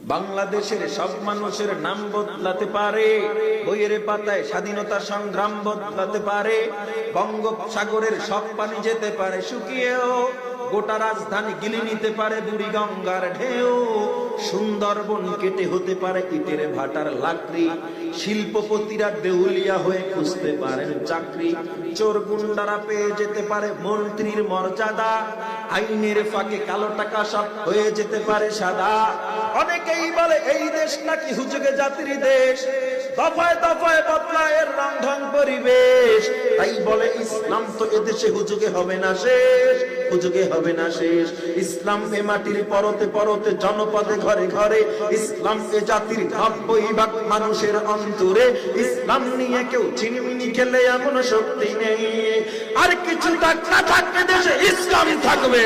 বাংলাদেশের সব মানুষের নাম বদলাতে পারে, বইয়ের পাতায় স্বাধীনতা সংগ্রাম বদলাতে পারে, বঙ্গোপসাগরের সব পানি যেতে পারে শুকিয়েও, গোটা রাজধানী গিলে নিতে পারে বুড়ি গঙ্গার ঢেউ, সুন্দরবন কেটে হতে পারে ইটের ভাটার লাকড়ি, শিল্পপতিরা দেউলিয়া হয়ে খুঁজতে পারেন চাকরি, চোর গুন্ডারা পেয়ে যেতে পারে মন্ত্রীর মর্যাদা, আইনের ফাঁকে কালো টাকা সব হয়ে যেতে পারে সাদা। অনেকেই বলে এই দেশ নাকি হুজুগে জাতির দেশ, দফায় দফায় বদলায় এর রং ঢং পরিবেশ, তাই বলে ইসলাম তো এদেশে হুজুগে হবে না শেষ, হুজুগে হবে না শেষ। ইসলাম এ মাটির পরতে পরতে জনপদে ঘরে ঘরে, ইসলাম এ জাতির 90% মানুষের অন্তরে, ইসলাম নিয়ে কেউ চিনিমিনি খেলে এমন শক্তি নেই, আর কিছু থাকতে দেশে ইসলাম থাকবে।